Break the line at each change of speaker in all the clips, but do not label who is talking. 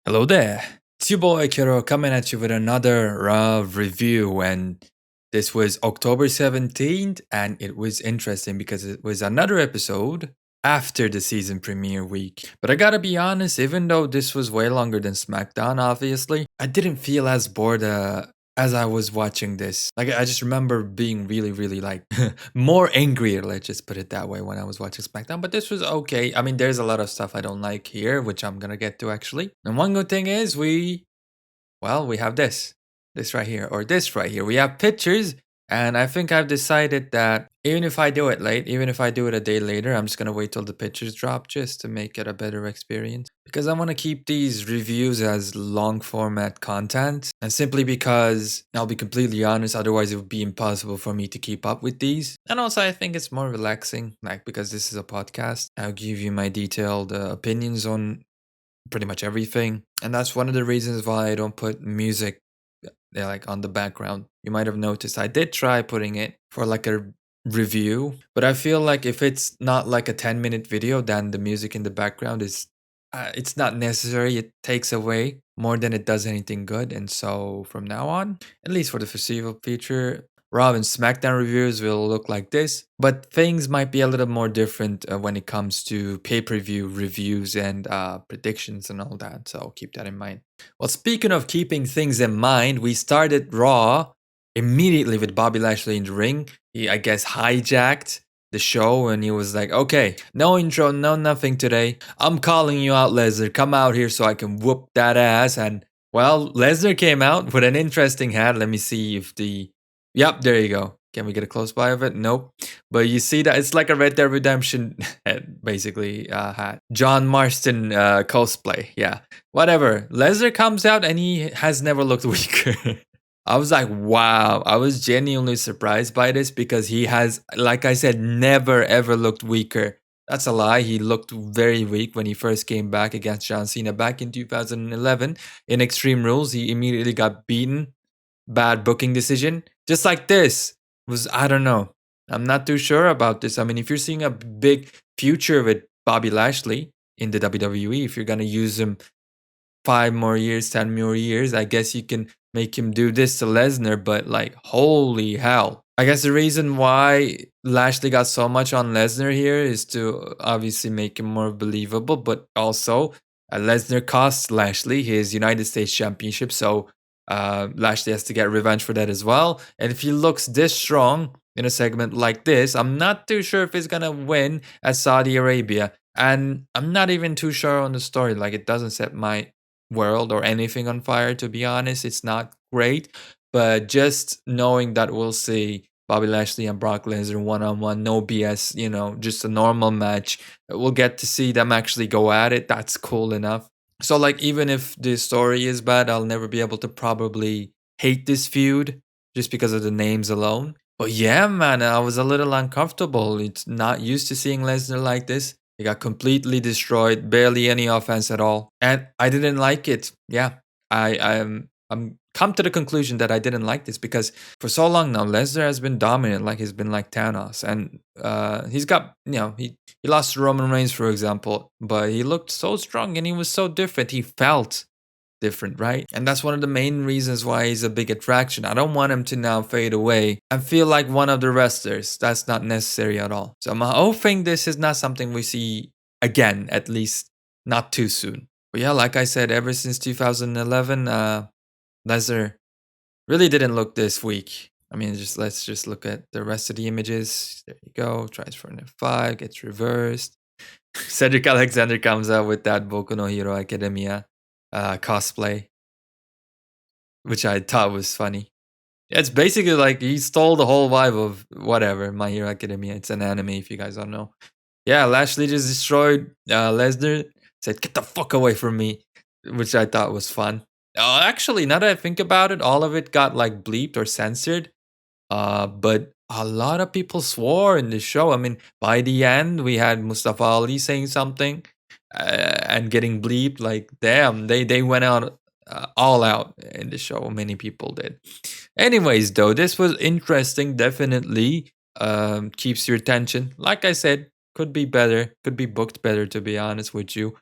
Hello there. It's your boy Kiro coming at you with another Raw review. And this was October 17th, and it was interesting because it was another episode after the season premiere week. But I gotta be honest, even though this was way longer than SmackDown, obviously, I didn't feel as bored as I was watching this. Like, I just remember being really, really like more angrier, let's just put it that way, when I was watching SmackDown. But this was okay. I mean, there's a lot of stuff I don't like here, which I'm gonna get to actually. And one good thing is we have this right here, or this right here. We have pictures, and I think I've decided that even if I do it late, even if I do it a day later, I'm just gonna wait till the pictures drop just to make it a better experience. Because I want to keep these reviews as long format content, and simply because I'll be completely honest, otherwise it would be impossible for me to keep up with these. And also, I think it's more relaxing, like because this is a podcast. I'll give you my detailed opinions on pretty much everything. And that's one of the reasons why I don't put music like on the background. You might have noticed I did try putting it for like a review, but I feel like if it's not like a 10-minute video, then the music in the background is it's not necessary. It takes away more than it does anything good. And so from now on, at least for the foreseeable future, Raw and SmackDown reviews will look like this, but things might be a little more different when it comes to pay-per-view reviews and predictions and all that. So keep that in mind. Well, speaking of keeping things in mind, we started Raw immediately with Bobby Lashley in the ring. He, I guess, hijacked the show and he was like, okay, no intro, no nothing today. I'm calling you out, Lesnar. Come out here so I can whoop that ass. And well, Lesnar came out with an interesting hat. Let me see if the... Yep, there you go. Can we get a close by of it? Nope. But you see that it's like a Red Dead Redemption basically hat. John Marston cosplay. Yeah. Whatever. Lesnar comes out and he has never looked weaker. I was like, wow. I was genuinely surprised by this because he has, like I said, never ever looked weaker. That's a lie. He looked very weak when he first came back against John Cena back in 2011 in Extreme Rules. He immediately got beaten. Bad booking decision. Just like this was, I don't know. I'm not too sure about this. I mean, if you're seeing a big future with Bobby Lashley in the WWE, if you're going to use him 5 more years, 10 more years, I guess you can make him do this to Lesnar, but like, holy hell. I guess the reason why Lashley got so much on Lesnar here is to obviously make him more believable, but also Lesnar cost Lashley his United States Championship, so Lashley has to get revenge for that as well. And if he looks this strong in a segment like this, I'm not too sure if he's gonna win at Saudi Arabia. And I'm not even too sure on the story. Like, it doesn't set my world or anything on fire, to be honest. It's not great. But just knowing that we'll see Bobby Lashley and Brock Lesnar one-on-one, no BS, just a normal match. We'll get to see them actually go at it. That's cool enough. So, like, even if the story is bad, I'll never be able to probably hate this feud just because of the names alone. But yeah, man, I was a little uncomfortable. It's not used to seeing Lesnar like this. He got completely destroyed, barely any offense at all, and I didn't like it. Yeah, I'm come to the conclusion that I didn't like this because for so long now, Lesnar has been dominant, like he's been like Thanos, and he's got he lost to Roman Reigns, for example, but he looked so strong and he was so different. He felt different, right? And that's one of the main reasons why he's a big attraction. I don't want him to now fade away and feel like one of the wrestlers. That's not necessary at all. So I'm hoping this is not something we see again, at least not too soon. But yeah, like I said, ever since 2011, Lesnar really didn't look this weak. I mean, let's just look at the rest of the images. There you go. Tries for an F5, gets reversed. Cedric Alexander comes out with that Boku no Hero Academia cosplay, which I thought was funny. It's basically like he stole the whole vibe of whatever, My Hero Academia. It's an anime, if you guys don't know. Yeah, Lashley just destroyed Lesnar. Said, "Get the fuck away from me," which I thought was fun. Actually, now that I think about it, all of it got like bleeped or censored. But a lot of people swore in the show. I mean, by the end, we had Mustafa Ali saying something and getting bleeped. Like, damn, they went out all out in the show. Many people did. Anyways, though, this was interesting. Definitely keeps your attention. Like I said, could be better. Could be booked better, to be honest with you.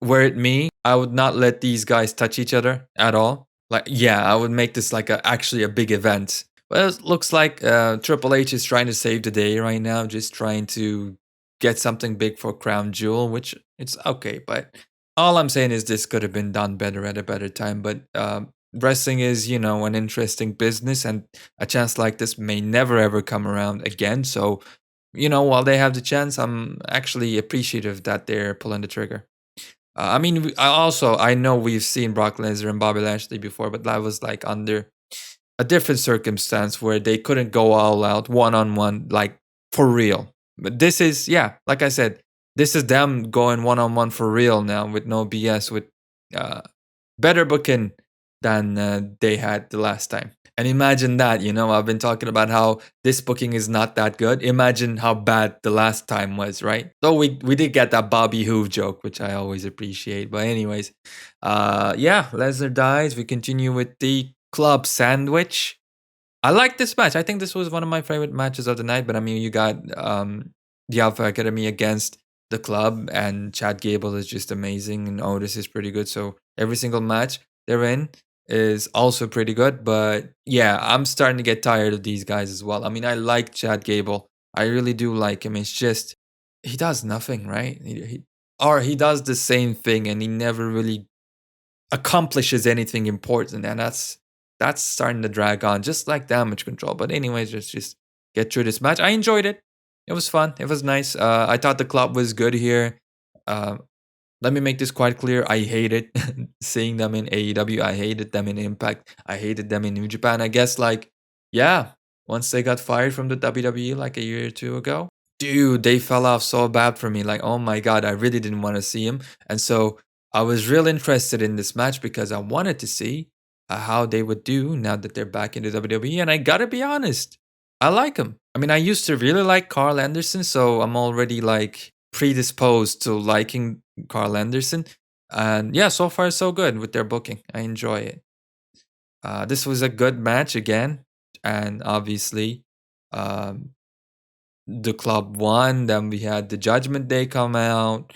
Were it me, I would not let these guys touch each other at all. Like, yeah, I would make this like actually a big event. Well, it looks like Triple H is trying to save the day right now, just trying to get something big for Crown Jewel, which it's okay. But all I'm saying is this could have been done better at a better time. But wrestling is, an interesting business, and a chance like this may never ever come around again. So, while they have the chance, I'm actually appreciative that they're pulling the trigger. I mean, I know we've seen Brock Lesnar and Bobby Lashley before, but that was like under a different circumstance where they couldn't go all out one on one, like for real. But this is, yeah, like I said, this is them going one on one for real now with no BS, with uh, better booking than they had the last time. And imagine that, I've been talking about how this booking is not that good. Imagine how bad the last time was, right? Though we did get that Bobby Hoove joke, which I always appreciate. But anyways, yeah, Lesnar dies. We continue with the club sandwich. I like this match. I think this was one of my favorite matches of the night. But I mean, you got the Alpha Academy against the club, and Chad Gable is just amazing, and Otis is pretty good. So every single match they're in is also pretty good. But yeah, I'm starting to get tired of these guys as well. I mean, I like Chad Gable. I really do like him. It's just he does nothing, right? Or he does the same thing, and he never really accomplishes anything important, and that's starting to drag on, just like Damage Control. But anyways, just get through this match. I enjoyed it. It was fun. It was nice. I thought the club was good here. Let me make this quite clear. I hated seeing them in AEW. I hated them in Impact. I hated them in New Japan. I guess, like, yeah, once they got fired from the WWE like a year or two ago, dude, they fell off so bad for me. Like, oh my God, I really didn't want to see him. And so I was real interested in this match because I wanted to see how they would do now that they're back in the WWE. And I gotta be honest, I like him. I mean, I used to really like Carl Anderson, so I'm already like predisposed to liking Carl Anderson. And yeah, so far so good with their booking. I enjoy it. This was a good match again, and obviously, um, the club won. Then we had the Judgment Day come out,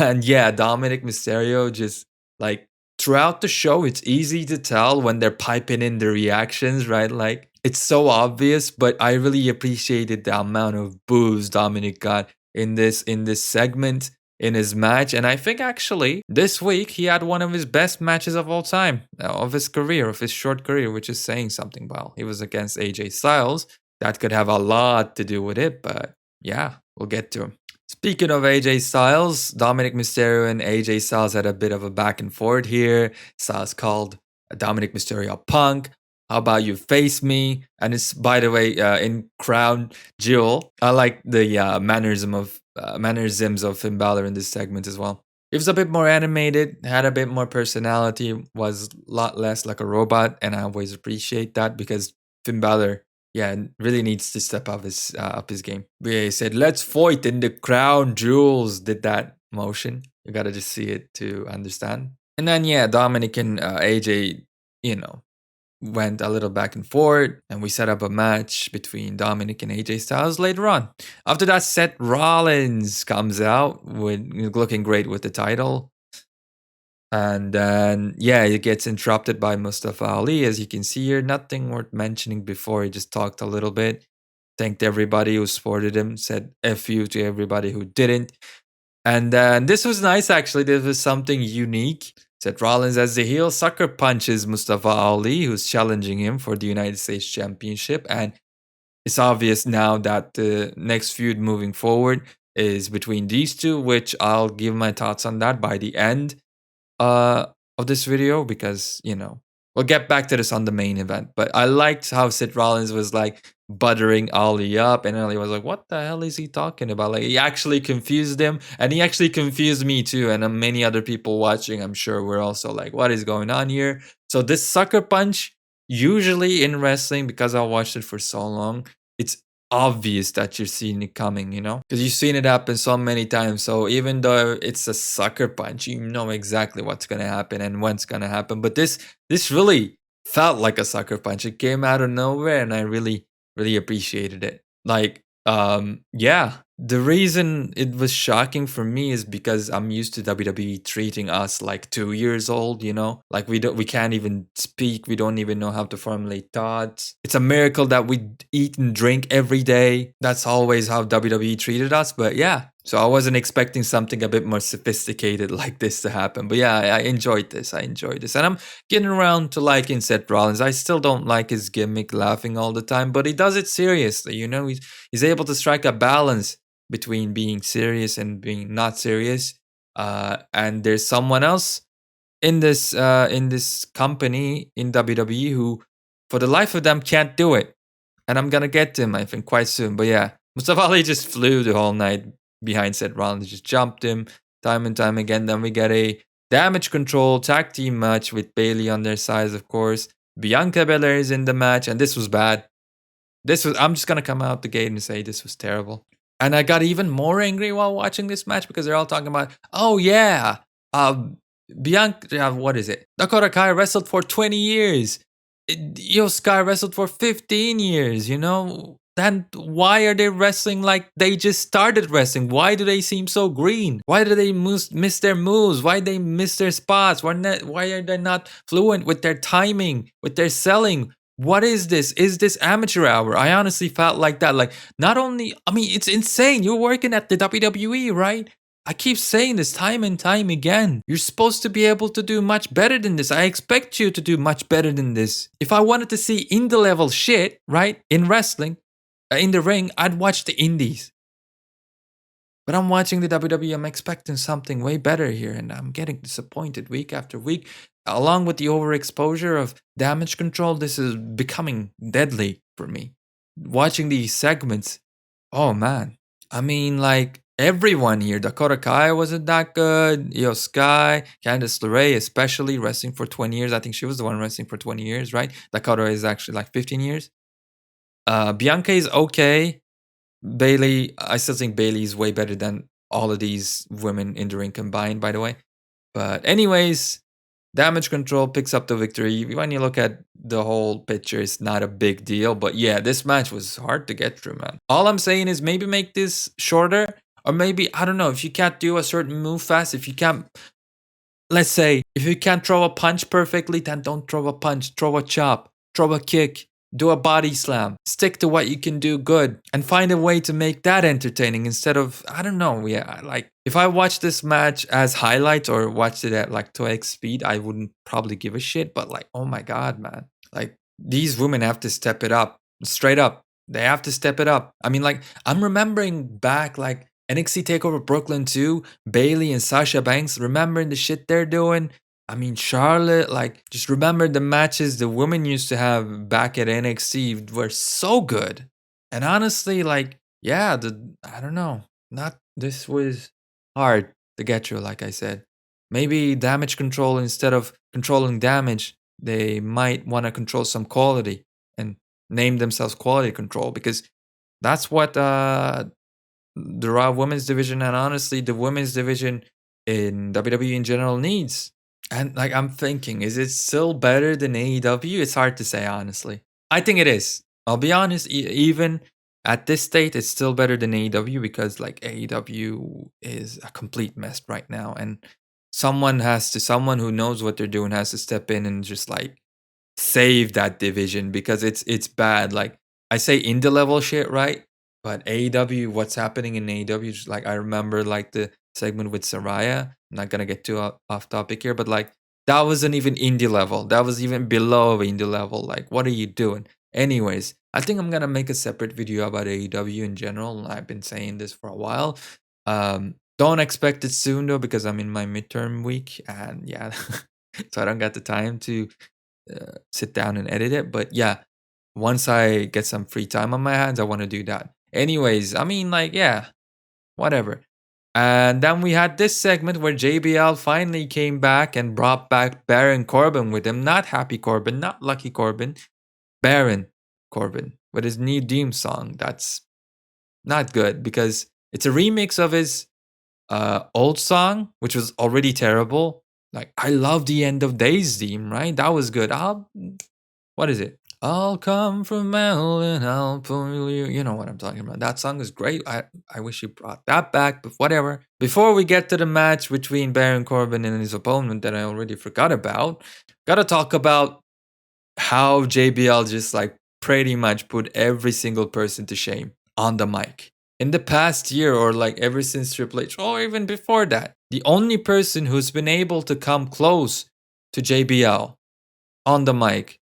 and yeah, Dominic Mysterio just like throughout the show, it's easy to tell when they're piping in the reactions, right? Like it's so obvious, but I really appreciated the amount of boos Dominic got in this segment in his match. And I think actually this week he had one of his best matches of all time, of his career, of his short career, which is saying something. Well, he was against AJ Styles. That could have a lot to do with it, but yeah, we'll get to him. Speaking of AJ Styles, Dominic Mysterio and AJ Styles had a bit of a back and forth here. Styles called Dominic Mysterio a punk. How about you face me? And it's, by the way, in Crown Jewel. I like the mannerisms of Finn Balor in this segment as well. It was a bit more animated, had a bit more personality, was a lot less like a robot, and I always appreciate that because Finn Balor, yeah, really needs to step up his game. He said, "Let's fight in the crown jewels." Did that motion? You gotta just see it to understand. And then yeah, Dominic and AJ, went a little back and forth, and we set up a match between Dominic and AJ Styles later on. After that, Seth Rollins comes out with looking great with the title. And then, yeah, it gets interrupted by Mustafa Ali. As you can see here, nothing worth mentioning before. He just talked a little bit, thanked everybody who supported him, said F you to everybody who didn't. And then this was nice, actually. This was something unique. Seth Rollins, as the heel, sucker punches Mustafa Ali, who's challenging him for the United States Championship. And it's obvious now that the next feud moving forward is between these two, which I'll give my thoughts on that by the end of this video, because we'll get back to this on the main event. But I liked how Seth Rollins was like buttering Ali up, and Ali was like, "What the hell is he talking about?" Like, he actually confused him, and he actually confused me too, and many other people watching, I'm sure, were also like, "What is going on here?" So this sucker punch, usually in wrestling, because I watched it for so long, it's obvious that you're seeing it coming, because you've seen it happen so many times. So even though it's a sucker punch, you know exactly what's going to happen and when's going to happen. But this really felt like a sucker punch. It came out of nowhere, and I really appreciated it. Like, yeah, the reason it was shocking for me is because I'm used to WWE treating us like 2 years old, like we can't even speak, we don't even know how to formulate thoughts. It's a miracle that we eat and drink every day. That's always how WWE treated us. But yeah, so I wasn't expecting something a bit more sophisticated like this to happen. But yeah, I enjoyed this. And I'm getting around to liking Seth Rollins. I still don't like his gimmick, laughing all the time, but he does it seriously. He's able to strike a balance between being serious and being not serious. And there's someone else in this company in WWE who, for the life of them, can't do it. And I'm gonna get to him, I think, quite soon. But yeah, Mustafa Ali just flew the whole night behind Seth Rollins, just jumped him time and time again. Then we get a damage control tag team match with Bailey on their sides, of course. Bianca Belair is in the match, and this was bad. I'm just gonna come out the gate and say this was terrible. And I got even more angry while watching this match because they're all talking about, oh yeah, Bianca, what is it? Dakota Kai wrestled for 20 years. Io Sky wrestled for 15 years, Then why are they wrestling like they just started wrestling? Why do they seem so green? Why do they miss their moves? Why do they miss their spots? Why are they not fluent with their timing, with their selling? What is this? Is this amateur hour? I honestly felt like that. Like, not only, I mean, it's insane. You're working at the WWE, right? I keep saying this time and time again. You're supposed to be able to do much better than this. I expect you to do much better than this. If I wanted to see indie level shit, right, in wrestling, in the ring, I'd watch the indies. But I'm watching the WWE. I'm expecting something way better here, and I'm getting disappointed week after week. Along with the overexposure of damage control, this is becoming deadly for me. Watching these segments, oh man. I mean, like, everyone here. Dakota Kai wasn't that good. Io Sky, Candice LeRae, especially wrestling for 20 years. I think she was the one wrestling for 20 years, right? Dakota is actually like 15 years. Bianca is okay. Bailey, I still think Bailey is way better than all of these women in the ring combined, by the way. But anyways, damage control picks up the victory. When you look at the whole picture, it's not a big deal. But yeah, this match was hard to get through, man. All I'm saying is maybe make this shorter. Or maybe, I don't know, if you can't do a certain move fast, if you can't, let's say, if you can't throw a punch perfectly, then don't throw a punch. Throw a chop, throw a kick, do a body slam. Stick to what you can do good and find a way to make that entertaining instead of, I don't know, yeah, like if I watched this match as highlights or watched it at like 2x speed, I wouldn't probably give a shit. But like, oh my God, man. Like, these women have to step it up. Straight up. They have to step it up. I mean, like, I'm remembering back like NXT TakeOver Brooklyn 2, Bailey and Sasha Banks, remembering the shit they're doing. I mean, Charlotte, like, just remember the matches the women used to have back at NXT were so good. And honestly, like, yeah, I don't know. This was hard to get through, like I said. Maybe damage control, instead of controlling damage, they might want to control some quality and name themselves quality control, because that's what the Raw Women's Division, and honestly the Women's Division in WWE in general, needs. And like, I'm thinking, is it still better than AEW? It's hard to say, honestly. I think it is. I'll be honest, even at this state, it's still better than AEW, because like AEW is a complete mess right now. And someone who knows what they're doing has to step in and just like save that division, because it's bad. Like, I say indie level shit, right? But AEW, what's happening in AEW, just like, I remember like the segment with Saraya. I'm not gonna get too off topic here, but like, that wasn't even indie level. That was even below indie level. Like, what are you doing? Anyways, I think I'm gonna make a separate video about AEW in general. I've been saying this for a while. Don't expect it soon though, because I'm in my midterm week, and yeah, so I don't got the time to sit down and edit it. But yeah, once I get some free time on my hands, I want to do that. Anyways, I mean, like, yeah, whatever. And then we had this segment where JBL finally came back and brought back Baron Corbin with him. Not Happy Corbin, not Lucky Corbin, Baron Corbin with his new theme song. That's not good, because it's a remix of his old song, which was already terrible. Like, I love the End of Days theme, right? That was good. What is it? I'll come from hell and I'll pull you. You know what I'm talking about. That song is great. I wish you brought that back, but whatever. Before we get to the match between Baron Corbin and his opponent that I already forgot about, gotta talk about how JBL just like pretty much put every single person to shame on the mic. In the past year, or like ever since Triple H, or even before that, the only person who's been able to come close to JBL on the mic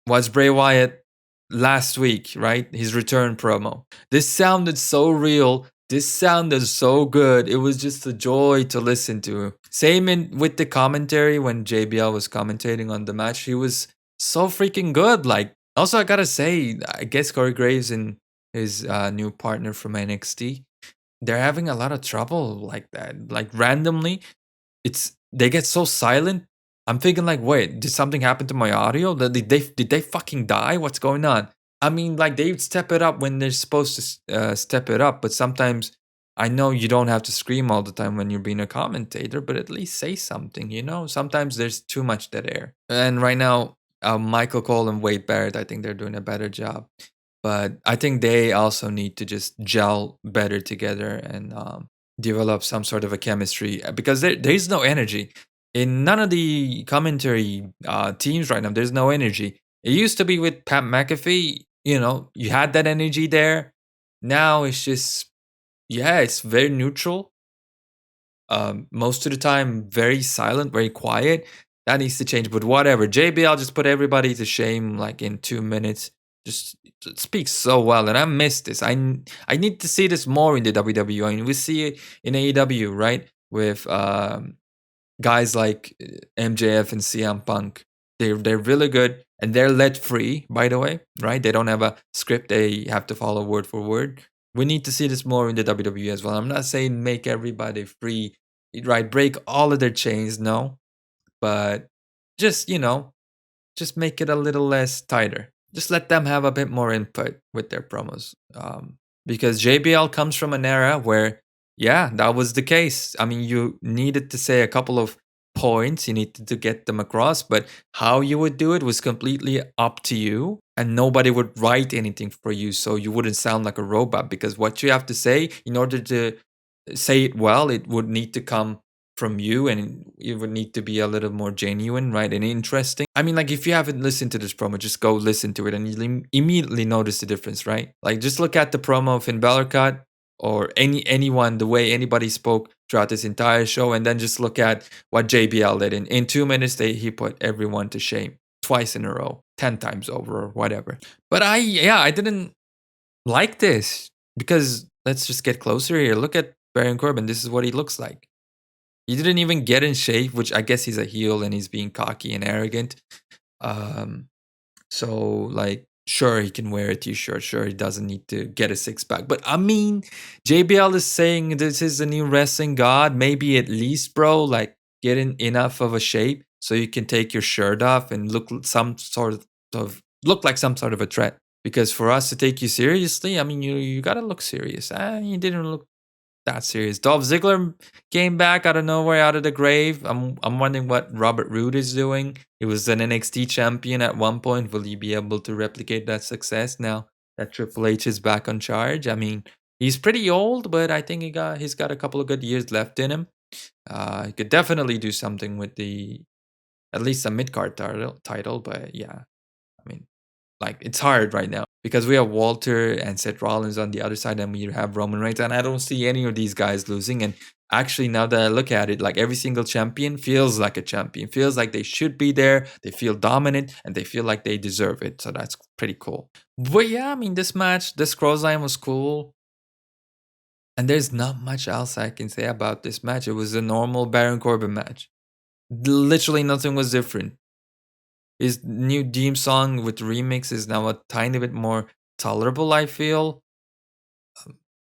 was Bray Wyatt last week, right? His return promo. This sounded so real. This sounded so good. It was just a joy to listen to. Same with the commentary when JBL was commentating on the match. He was so freaking good. Like, also, I gotta say, I guess Corey Graves and his new partner from NXT, they're having a lot of trouble like that. Like, randomly, they get so silent. I'm thinking like, wait, did something happen to my audio? Did they fucking die? What's going on? I mean, like they step it up when they're supposed to step it up, but sometimes I know you don't have to scream all the time when you're being a commentator, but at least say something, you know? Sometimes there's too much dead air. And right now, Michael Cole and Wade Barrett, I think they're doing a better job. But I think they also need to just gel better together and develop some sort of a chemistry because there's no energy in none of the commentary teams right now. There's no energy. It used to be with Pat McAfee. You know, you had that energy there. Now it's just, yeah, it's very neutral. Most of the time, very silent, very quiet. That needs to change. But whatever. JBL just put everybody to shame like in 2 minutes. Just it speaks so well, and I miss this. I need to see this more in the WWE. I mean, we see it in AEW, right? With guys like MJF and CM Punk. They're really good, and they're let free. By the way, right? They don't have a script. They have to follow word for word. We need to see this more in the WWE as well. I'm not saying make everybody free, right? Break all of their chains, no, but just just make it a little less tighter. Just let them have a bit more input with their promos. Because JBL comes from an era where, yeah, that was the case. I mean, you needed to say a couple of points, you needed to get them across, but how you would do it was completely up to you, and nobody would write anything for you, so you wouldn't sound like a robot. Because what you have to say, in order to say it well, it would need to come from you, and it would need to be a little more genuine, right, and interesting. I mean, like if you haven't listened to this promo, just go listen to it and you'll immediately notice the difference, right? Like just look at the promo of Finn Balor cut, or anyone, the way anybody spoke throughout this entire show, and then just look at what JBL did. In 2 minutes, he put everyone to shame twice in a row, 10 times over, or whatever. But I didn't like this, because let's just get closer here. Look at Baron Corbin. This is what he looks like. He didn't even get in shape, which I guess he's a heel and he's being cocky and arrogant. So like, sure, he can wear a t-shirt. Sure, he doesn't need to get a six-pack. But I mean, JBL is saying this is the new wrestling god. Maybe at least, bro, like get in enough of a shape so you can take your shirt off and look like some sort of a threat. Because for us to take you seriously, I mean, you gotta look serious. You didn't look that serious. Dolph Ziggler came back out of nowhere, out of the grave. I'm wondering what Robert Roode is doing. He was an NXT champion at one point. Will he be able to replicate that success now that Triple H is back on charge? I mean, he's pretty old, but I think he's got a couple of good years left in him. He could definitely do something with at least a mid-card title. But yeah, I mean, like it's hard right now because we have Walter and Seth Rollins on the other side, and we have Roman Reigns, and I don't see any of these guys losing. And actually, now that I look at it, like every single champion feels like a champion, feels like they should be there. They feel dominant, and they feel like they deserve it. So that's pretty cool. But yeah, I mean, this match, this cross line was cool. And there's not much else I can say about this match. It was a normal Baron Corbin match. Literally nothing was different. His new theme song with remix is now a tiny bit more tolerable, I feel.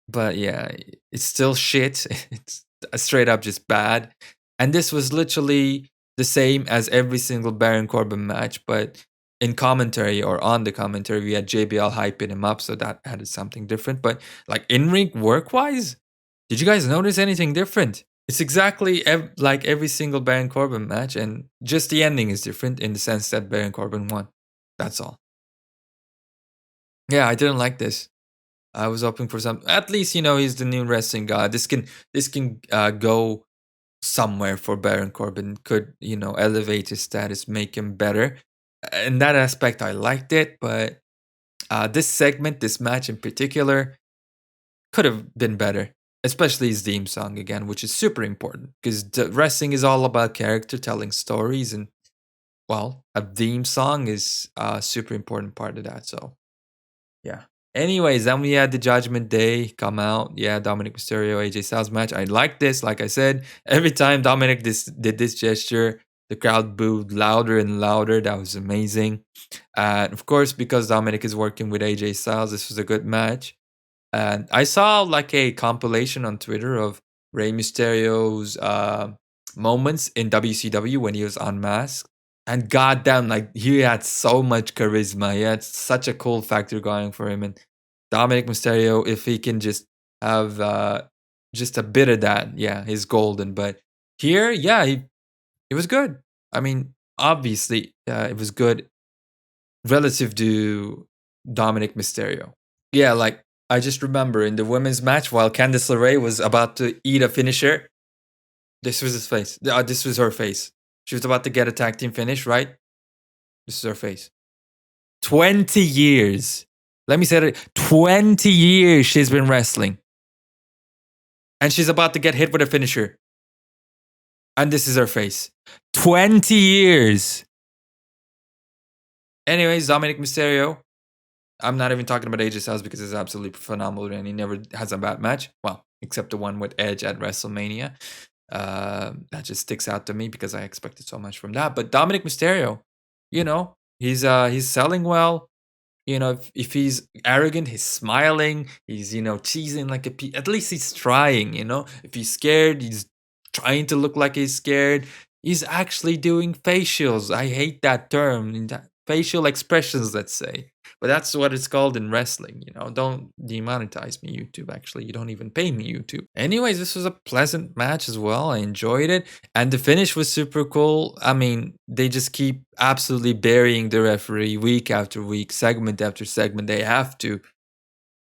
But yeah, it's still shit. It's straight up just bad. And this was literally the same as every single Baron Corbin match, but in commentary or on the commentary, we had JBL hyping him up, so that added something different. But like in-ring work-wise, did you guys notice anything different? It's exactly like every single Baron Corbin match, and just the ending is different in the sense that Baron Corbin won. That's all. Yeah, I didn't like this. I was hoping for some. At least he's the new wrestling guy. This can go somewhere for Baron Corbin. Could elevate his status, make him better. In that aspect, I liked it, but this segment, this match in particular, could have been better. Especially his theme song again, which is super important because wrestling is all about character telling stories, and well, a theme song is a super important part of that. So yeah. Anyways, then we had the Judgment Day come out. Yeah, Dominic Mysterio, AJ Styles match. I like this. Like I said, every time Dominic did this gesture, the crowd booed louder and louder. That was amazing. And of course, because Dominic is working with AJ Styles, this was a good match. And I saw like a compilation on Twitter of Rey Mysterio's moments in WCW when he was unmasked. And goddamn, like he had so much charisma. He had such a cool factor going for him. And Dominic Mysterio, if he can just have just a bit of that, yeah, he's golden. But here, yeah, it was good. I mean, obviously, it was good relative to Dominic Mysterio. Yeah, like I just remember in the women's match while Candice LeRae was about to eat a finisher, this was his face. This was her face. She was about to get a tag team finish, right? This is her face. 20 years. Let me say it. 20 years she's been wrestling. And she's about to get hit with a finisher. And this is her face. 20 years. Anyways, Dominic Mysterio. I'm not even talking about AJ Styles because it's absolutely phenomenal and he never has a bad match. Well, except the one with Edge at WrestleMania. That just sticks out to me because I expected so much from that. But Dominic Mysterio, he's selling well. If he's arrogant, he's smiling. He's cheesing like at least he's trying. If he's scared, he's trying to look like he's scared. He's actually doing facials. I hate that term. Facial expressions, let's say. But that's what it's called in wrestling, Don't demonetize me, YouTube. Actually, you don't even pay me, YouTube. Anyways, this was a pleasant match as well. I enjoyed it. And the finish was super cool. I mean, they just keep absolutely burying the referee week after week, segment after segment. They have to,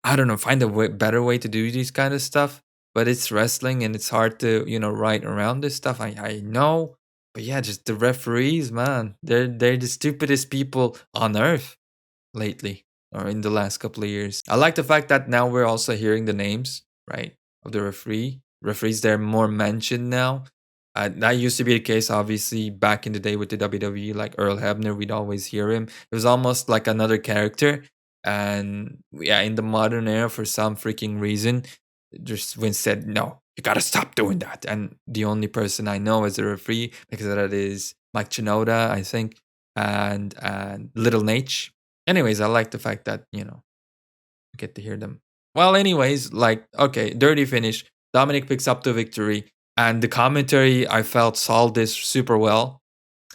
I don't know, find a better way to do these kind of stuff. But it's wrestling and it's hard to, write around this stuff. I know. But yeah, just the referees, man. They're the stupidest people on earth lately or in the last couple of years. I like the fact that now we're also hearing the names, right, of the referees. They're more mentioned now. That used to be the case, obviously, back in the day with the WWE, like Earl Hebner, we'd always hear him. It was almost like another character. And yeah, in the modern era, for some freaking reason, just Vince said, no, you gotta stop doing that. And the only person I know as a referee, because that is Mike Chinoda, I think, and Little Nate. Anyways, I like the fact that, get to hear them. Well, anyways, like, okay, dirty finish. Dominic picks up the victory. And the commentary, I felt solved this super well.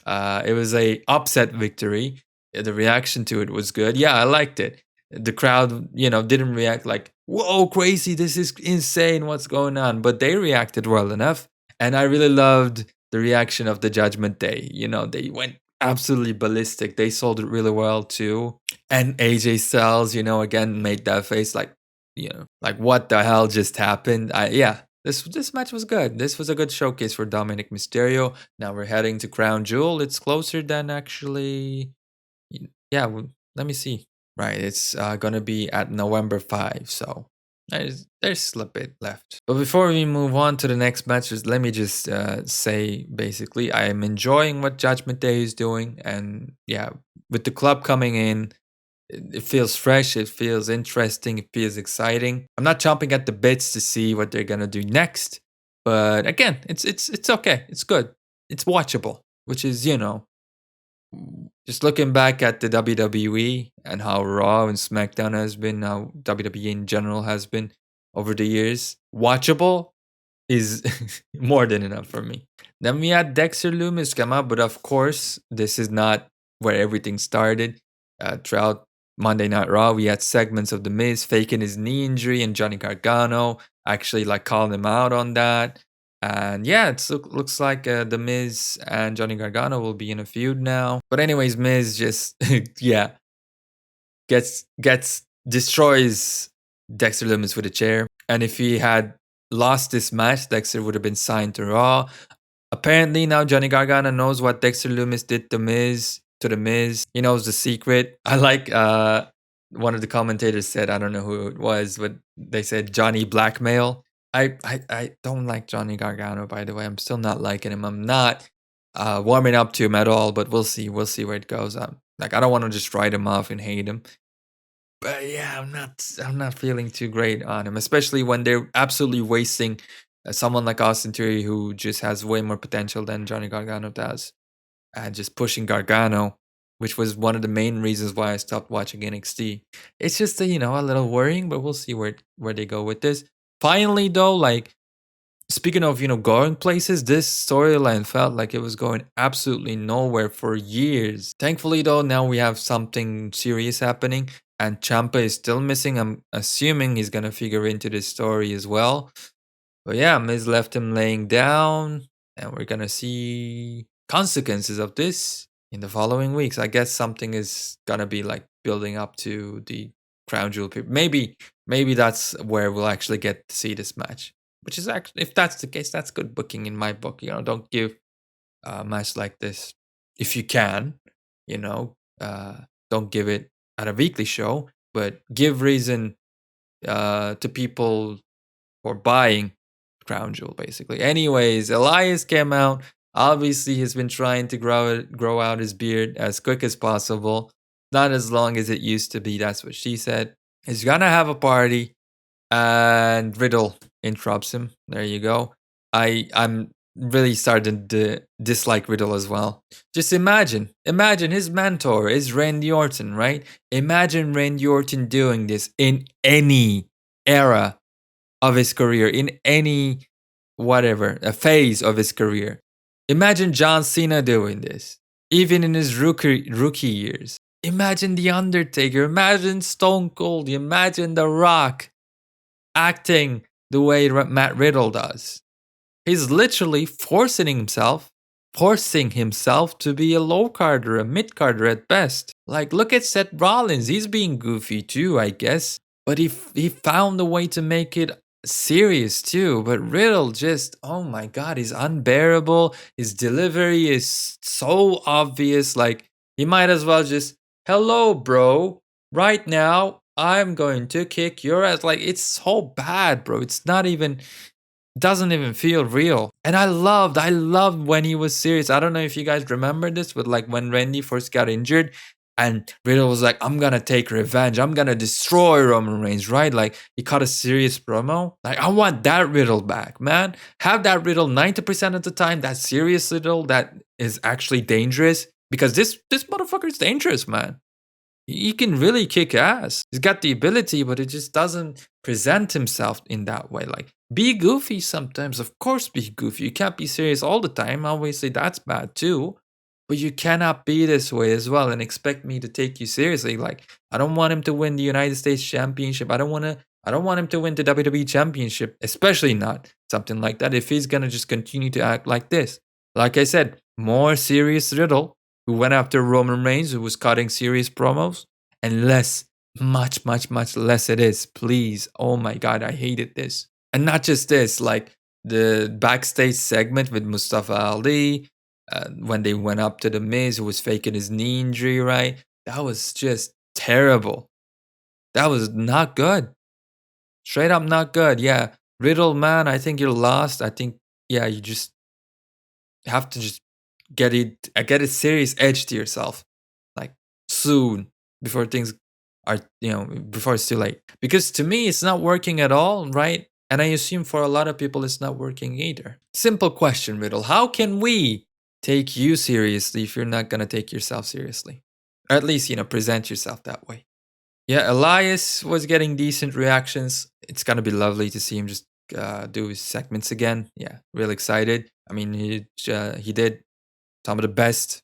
It was a upset victory. The reaction to it was good. Yeah, I liked it. The crowd, didn't react like, whoa, crazy, this is insane, what's going on? But they reacted well enough. And I really loved the reaction of the Judgment Day. They went absolutely ballistic. They sold it really well too. And AJ Styles, again made that face like, like what the hell just happened? Yeah, this match was good. This was a good showcase for Dominic Mysterio. Now we're heading to Crown Jewel. It's closer than actually. Yeah, let me see. Right, it's gonna be at November 5. So there's still a bit left. But before we move on to the next matches, let me just say basically I am enjoying what Judgment Day is doing, and yeah, with the club coming in. It feels fresh, it feels interesting, it feels exciting. I'm not chomping at the bits to see what they're gonna do next, but again, it's okay, it's good, it's watchable, which is just looking back at the WWE and how Raw and SmackDown has been, how WWE in general has been over the years, watchable is more than enough for me. Then we had Dexter Lumis come up, but of course, this is not where everything started. Throughout Monday Night Raw, we had segments of The Miz faking his knee injury and Johnny Gargano actually like calling him out on that. And yeah, it looks like The Miz and Johnny Gargano will be in a feud now. But anyways, Miz just yeah gets destroys Dexter Lumis with a chair. And if he had lost this match, Dexter would have been signed to Raw. Apparently now Johnny Gargano knows what Dexter Lumis did to the Miz. He knows the secret. I like one of the commentators said, I don't know who it was, but they said Johnny blackmail. I don't like Johnny Gargano, by the way. I'm still not liking him. I'm not warming up to him at all, but we'll see. We'll see where it goes. Like, I don't want to just write him off and hate him. But yeah, I'm not feeling too great on him, especially when they're absolutely wasting someone like Austin Theory, who just has way more potential than Johnny Gargano does, and just pushing Gargano, which was one of the main reasons why I stopped watching NXT. It's just a little worrying, but we'll see where they go with this. Finally, though, like, speaking of going places, this storyline felt like it was going absolutely nowhere for years. Thankfully, though, now we have something serious happening, and Ciampa is still missing. I'm assuming he's gonna figure into this story as well. But yeah, Miz left him laying down, and we're gonna see consequences of this in the following weeks. I guess something is gonna be like building up to the crown jewel. Maybe that's where we'll actually get to see this match. Which is actually, if that's the case, that's good booking in my book. Don't give a match like this if you can. Don't give it at a weekly show, but give reason to people for buying crown jewel, basically. Anyways, Elias came out. Obviously, he's been trying to grow out his beard as quick as possible. Not as long as it used to be. That's what she said. He's gonna have a party, and Riddle interrupts him. There you go. I'm really starting to dislike Riddle as well. Just imagine his mentor is Randy Orton, right? Imagine Randy Orton doing this in any era of his career, in any a phase of his career. Imagine John Cena doing this, even in his rookie years. Imagine The Undertaker, imagine Stone Cold, imagine The Rock acting the way Matt Riddle does. He's literally forcing himself to be a low carder, a mid carder at best. Like, look at Seth Rollins. He's being goofy too, I guess. But he found a way to make it serious too. But Riddle just, oh my God, he's unbearable. His delivery is so obvious. Like, he might as well just, hello, bro. Right now, I'm going to kick your ass. Like, it's so bad, bro. It's not even, doesn't even feel real. And I loved when he was serious. I don't know if you guys remember this, but like when Randy first got injured and Riddle was like, I'm gonna take revenge. I'm gonna destroy Roman Reigns, right? Like, he cut a serious promo. Like, I want that Riddle back, man. Have that Riddle 90% of the time, that serious Riddle that is actually dangerous. Because this motherfucker is dangerous, man. He can really kick ass. He's got the ability, but it just doesn't present himself in that way. Like, be goofy sometimes. Of course, be goofy. You can't be serious all the time. Obviously, that's bad too. But you cannot be this way as well and expect me to take you seriously. Like, I don't want him to win the United States Championship. I don't want him to win the WWE Championship, especially not something like that. If he's gonna just continue to act like this, like I said, more serious Riddle, who went after Roman Reigns, who was cutting serious promos, and less, much less it is. Please. Oh my God, I hated this. And not just this, like the backstage segment with Mustafa Ali, when they went up to the Miz, who was faking his knee injury, right? That was just terrible. That was not good. Straight up not good. Yeah. Riddle, man, I think you're lost. I think, yeah, you just have to just get a serious edge to yourself, like, soon, before things are, before it's too late. Because to me, it's not working at all, right? And I assume for a lot of people, it's not working either. Simple question, Riddle. How can we take you seriously if you're not gonna take yourself seriously? Or at least, present yourself that way. Yeah, Elias was getting decent reactions. It's gonna be lovely to see him just do his segments again. Yeah, real excited. I mean, he did some of the best,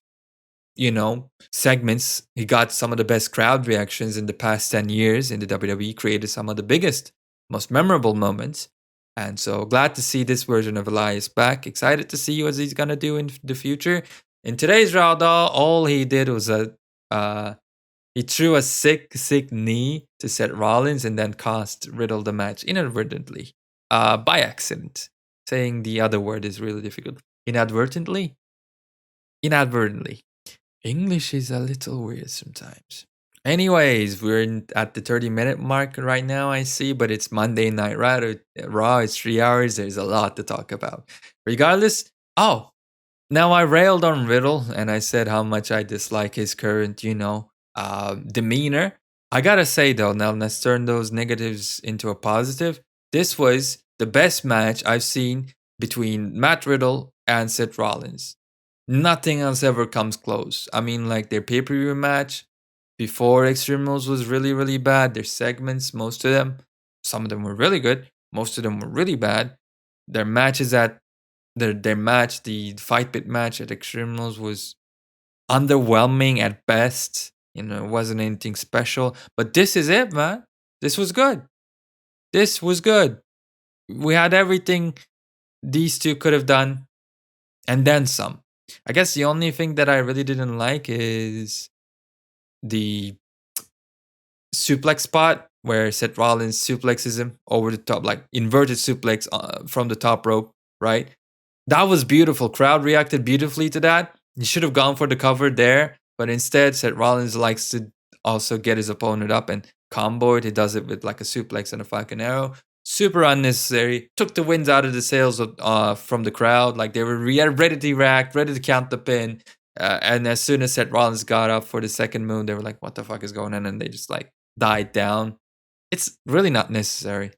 segments. He got some of the best crowd reactions in the past 10 years in the WWE, created some of the biggest, most memorable moments. And so glad to see this version of Elias back. Excited to see what he's going to do in the future. In today's Raw, all he did was He threw a sick knee to Seth Rollins and then cost Riddle the match inadvertently, by accident. Saying the other word is really difficult. Inadvertently? Inadvertently. English is a little weird sometimes. Anyways, at the 30-minute mark right now, I see, but it's Monday Night Raw. It's 3 hours. There's a lot to talk about. Regardless, now I railed on Riddle and I said how much I dislike his current, demeanor. I gotta say though, now let's turn those negatives into a positive. This was the best match I've seen between Matt Riddle and Seth Rollins. Nothing else ever comes close. I mean, like their pay-per-view match before Extreme Rules was really, really bad. Their segments, most of them, some of them were really good. Most of them were really bad. Their matches at their match, the fight pit match at Extreme Rules was underwhelming at best. It wasn't anything special. But this is it, man. This was good. This was good. We had everything these two could have done, and then some. I guess the only thing that I really didn't like is the suplex spot where Seth Rollins suplexes him over the top, like inverted suplex from the top rope, right? That was beautiful. Crowd reacted beautifully to that. He should have gone for the cover there, but instead, Seth Rollins likes to also get his opponent up and combo it. He does it with like a suplex and a Falcon Arrow. Super unnecessary. Took the wins out of the sails from the crowd. Like they were ready to react, ready to count the pin. And as soon as Seth Rollins got up for the second move, they were like, "What the fuck is going on?" And they just like died down. It's really not necessary.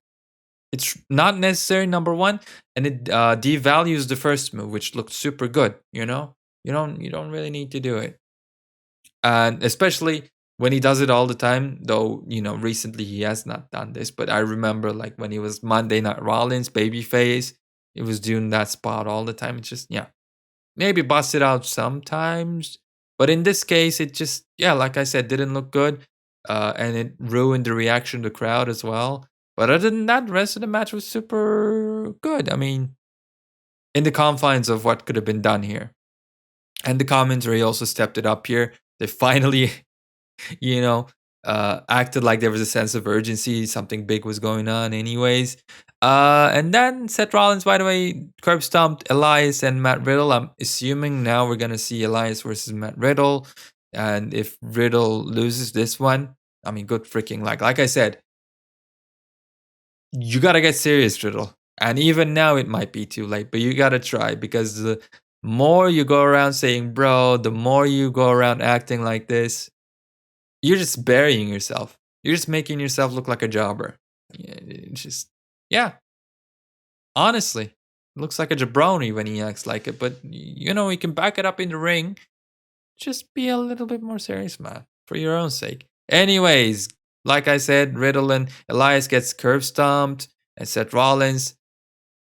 It's not necessary, number one, and it devalues the first move, which looked super good. You don't really need to do it, and especially when he does it all the time. Though recently he has not done this, but I remember like when he was Monday Night Rollins babyface, he was doing that spot all the time. It's just maybe bust it out sometimes, but in this case, it just like I said, didn't look good, and it ruined the reaction of the crowd as well. But other than that, the rest of the match was super good. I mean, in the confines of what could have been done here. And the commentary also stepped it up here. They finally, acted like there was a sense of urgency. Something big was going on, anyways. And then Seth Rollins, by the way, curb stomped Elias and Matt Riddle. I'm assuming now we're going to see Elias versus Matt Riddle. And if Riddle loses this one, I mean, good freaking luck. Like I said, you gotta get serious, Riddle. And even now, it might be too late, but you gotta try because the more you go around saying bro, the more you go around acting like this, you're just burying yourself. You're just making yourself look like a jobber. It's just, honestly, looks like a jabroni when he acts like it, but he can back it up in the ring. Just be a little bit more serious, man, for your own sake. Anyways, like I said, Riddle and Elias gets curb stomped, and Seth Rollins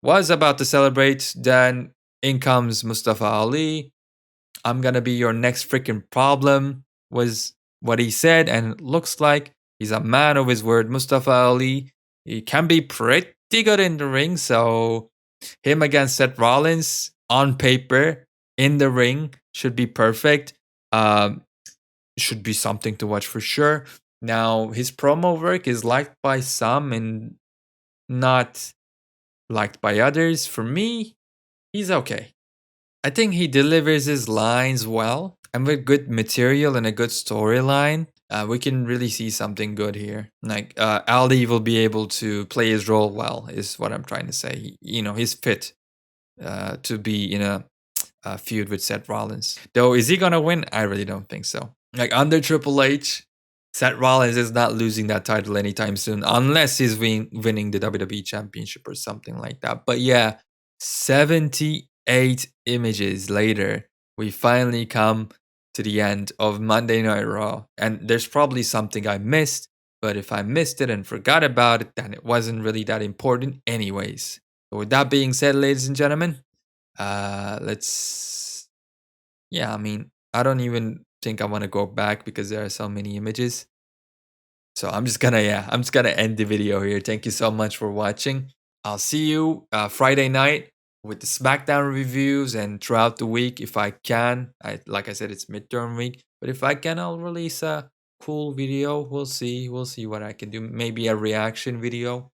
was about to celebrate. Then in comes Mustafa Ali. I'm gonna be your next freaking problem, was what he said, and it looks like he's a man of his word. Mustafa Ali, he can be pretty good in the ring, so him against Seth Rollins on paper in the ring should be perfect. Should be something to watch for sure. Now, his promo work is liked by some and not liked by others. For me, he's okay. I think he delivers his lines well, and with good material and a good storyline, we can really see something good here. Like Ali will be able to play his role well, is what I'm trying to say. He's fit to be in a feud with Seth Rollins. Though, is he gonna win? I really don't think so. Like under Triple H, Seth Rollins is not losing that title anytime soon, unless he's winning the WWE Championship or something like that. But 78 images later, we finally come to the end of Monday Night Raw. And there's probably something I missed, but if I missed it and forgot about it, then it wasn't really that important anyways. So with that being said, ladies and gentlemen, let's I don't even think I want to go back because there are so many images. So I'm just gonna end the video here. Thank you so much for watching. I'll see you Friday night with the SmackDown reviews, and throughout the week if I can. Like I said, it's midterm week, but if I can, I'll release cool video. We'll see. We'll see what I can do. Maybe a reaction video.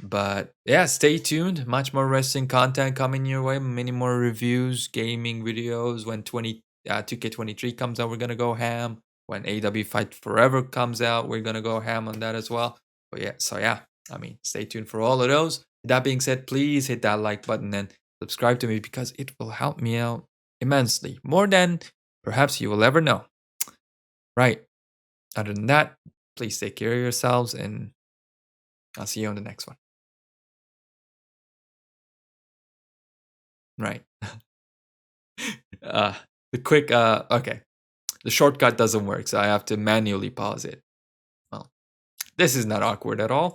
But yeah, stay tuned. Much more wrestling content coming your way. Many more reviews, gaming videos. When 2K23 comes out, we're gonna go ham. When AW Fight Forever comes out, we're gonna go ham on that as well. But yeah, so yeah, I mean, stay tuned for all of those. That being said, please hit that like button and subscribe to me because it will help me out immensely, more than perhaps you will ever know. Right. Other than that, please take care of yourselves and I'll see you on the next one. Right. uh the quick okay. The shortcut doesn't work, so I have to manually pause it. Well, this is not awkward at all.